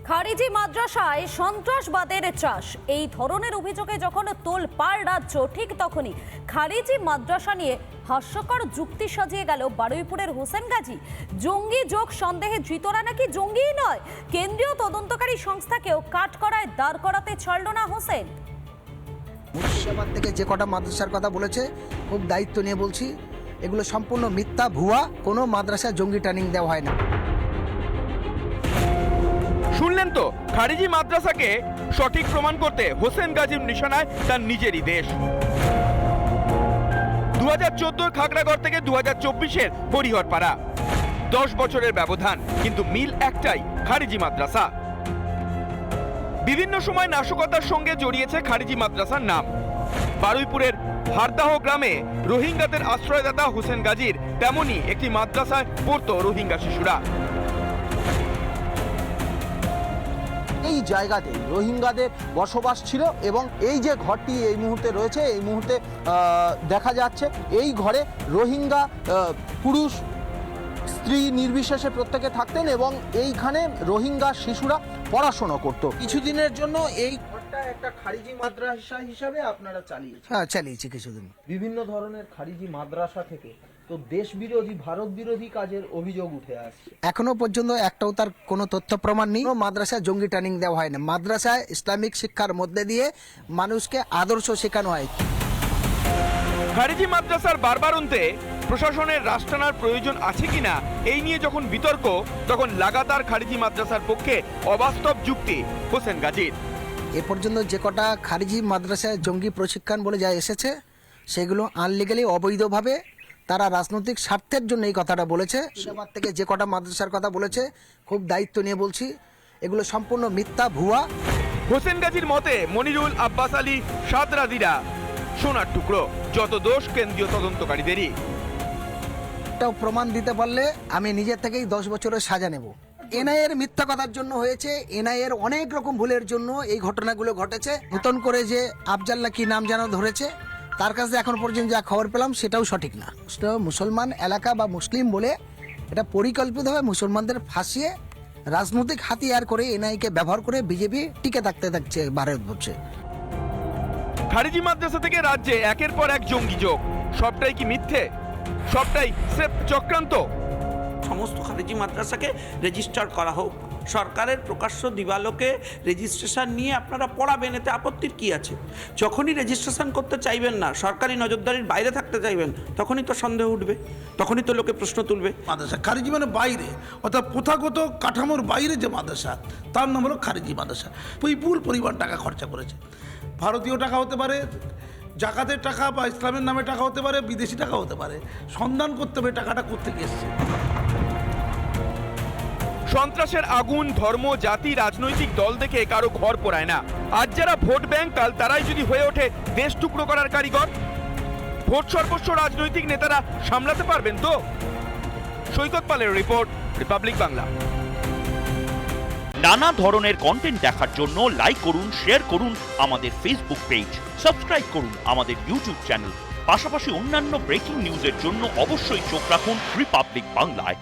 খারিজি মাদ্রাসায় সন্ত্রাসবাদের চাষ, এই ধরনের অভিযোগে যখন তোলপাড় রাজ্য, ঠিক তখনই খারিজি মাদ্রাসা নিয়ে হাস্যকর যুক্তি সাজিয়ে গেল বারুইপুরের হোসেন গাজী। জঙ্গি যোগ সন্দেহে ধৃতরা নাকি জঙ্গিই নয়, কেন্দ্রীয় তদন্তকারী সংস্থাকেও কাঠগড়ায় দাঁড় করাতে ছাড়ল না হোসেন। মুর্শিদাবাদ থেকে যে কটা মাদ্রাসার কথা বলেছে, খুব দায়িত্ব নিয়ে বলছি, এগুলো সম্পূর্ণ মিথ্যা, ভুয়া। কোনো মাদ্রাসায় জঙ্গি ট্রেনিং দেওয়া হয় না। শুনলেন তো, খারিজি মাদ্রাসাকে সঠিক প্রমাণ করতে হোসেন গাজীর নিশানায় তার নিজেরই দেশ। 2014 খাগড়াগড় থেকে 2024 হরিহরপাড়া, 10 বছরের ব্যবধান, কিন্তু মিল একটাই, খারিজি মাদ্রাসা। বিভিন্ন সময় নাশকতার সঙ্গে জড়িয়েছে খারিজি মাদ্রাসার নাম। বারুইপুরের হারদাহ গ্রামে রোহিঙ্গাদের আশ্রয়দাতা হোসেন গাজীর তেমনই একটি মাদ্রাসায় পড়তো রোহিঙ্গা শিশুরা। এই জায়গাতে রোহিঙ্গাদের বসবাস ছিল এবং এই যে ঘরটি এই মুহূর্তে রয়েছে, এই মুহূর্তে দেখা যাচ্ছে এই ঘরে রোহিঙ্গা পুরুষ স্ত্রী নির্বিশেষে প্রত্যেকে থাকতেন এবং এইখানে রোহিঙ্গা শিশুরা পড়াশোনা করত। কিছুদিনের জন্য এই ঘরটা একটা খারিজি মাদ্রাসা হিসাবে আপনারা চালিয়েছেন? হ্যাঁ, চালিয়েছি কিছুদিন। বিভিন্ন ধরনের খারিজি মাদ্রাসা থেকে তো দেশ বিরোধী, ভারত বিরোধী কাজের অভিযোগ উঠে আসছে। এখনো পর্যন্ত একটাও তার কোনো তথ্য প্রমাণ নেই। মাদ্রাসায় জঙ্গি ট্রেনিং দেওয়া হয় না। মাদ্রাসায় ইসলামিক শিক্ষার মধ্যে দিয়ে মানুষকে আদর্শ শেখানো হয়। খারিজি মাদ্রাসার বারবারন্তে প্রশাসনের রাশ টানার প্রয়োজন আছে কিনা এই নিয়ে যখন বিতর্ক, তখন লাগাতার খারিজি মাদ্রাসার পক্ষে অবাস্তব যুক্তি হোসেন গাজীর। এ পর্যন্ত যে কটা খারিজি মাদ্রাসায় জঙ্গি প্রশিক্ষণ বলে যা এসেছে, সেগুলো আনলিগালি, অবৈধভাবে তারা রাজনৈতিক স্বার্থের জন্য এই কথাটা বলেছে। মুর্শিদাবাদ থেকে যে কটা মাদ্রাসার কথা বলেছে, খুব দায়িত্ব নিয়ে বলছি, এগুলো সম্পূর্ণ মিথ্যা, ভুয়া। হোসেন গাজীর মতে মনিরুল, আব্বাস আলী, সাদরাদিরা সোনার টুকরো, যত দোষ কেন্দ্রীয় তদন্তকারীদেরই। এটাও প্রমাণ দিতে পারলে আমি নিজে থেকেই 10 বছরের সাজা নেব। এনআইএর মিথ্যা কথার জন্য হয়েছে, এনআইএর অনেক রকম ভুলের জন্য এই ঘটনাগুলো ঘটেছে। নতুন করে যে আফজাল্লা কি নাম যেন ধরেছে, তার কাছে এখন পর্যন্ত যা খবর পেলাম সেটাও সঠিক না। মুসলমান এলাকা বা মুসলিম বলে এটা পরিকল্পিতভাবে মুসলমানদের ফাঁসিয়ে রাজনৈতিক হাতিয়ার করে এনআইকে ব্যবহার করে বিজেপি টিকে থাকতে থাকছে ভারতবর্ষে। খারিজি মাদ্রাসা থেকে রাজ্যে একের পর এক জঙ্গি যোগ, সবটাই কি মিথ্যে? সবটাই স্রেফ চক্রান্ত? সমস্ত খারিজি মাদ্রাসাকে রেজিস্টার করা হোক, সরকারের প্রকাশ্য দিবালোকে রেজিস্ট্রেশন নিয়ে আপনারা পড়াবেন, এতে আপত্তির কি আছে? যখনই রেজিস্ট্রেশন করতে চাইবেন না, সরকারি নজরদারির বাইরে থাকতে চাইবেন, তখনই তো সন্দেহ উঠবে, তখনই তো লোকে প্রশ্ন তুলবে। মাদ্রাসা খারিজি মানে বাইরে, অর্থাৎ প্রথাগত কাঠামোর বাইরে যে মাদ্রাসা, তার নাম হলো খারিজি মাদ্রাসা। বিপুল পরিমাণ টাকা খরচা করেছে। ভারতীয় টাকা হতে পারে, জাকাতের টাকা বা ইসলামের নামে টাকা হতে পারে, বিদেশি টাকা হতে পারে। সন্ধান করতে হবে টাকাটা কোত্থেকে এসছে। সন্ত্রাসের আগুন ধর্ম, জাতি, রাজনৈতিক দল দেখে কারো ঘর পোড়ায় না। আজ যারা ভোট ব্যাংক, কাল তারাই যদি হয়ে ওঠে দেশ টুকরো করার কারিগর। ভোট সর্বস্ব রাজনৈতিক নেতারা সামলাতে পারবেন তো? সৈকত পালের রিপোর্ট, রিপাবলিক বাংলা। নানা ধরনের কন্টেন্ট দেখার জন্য লাইক করুন, শেয়ার করুন আমাদের ফেসবুক পেজ, সাবস্ক্রাইব করুন আমাদের ইউটিউব চ্যানেল। পাশাপাশি অন্যান্য ব্রেকিং নিউজের জন্য অবশ্যই চোখ রাখুন রিপাবলিক বাংলায়।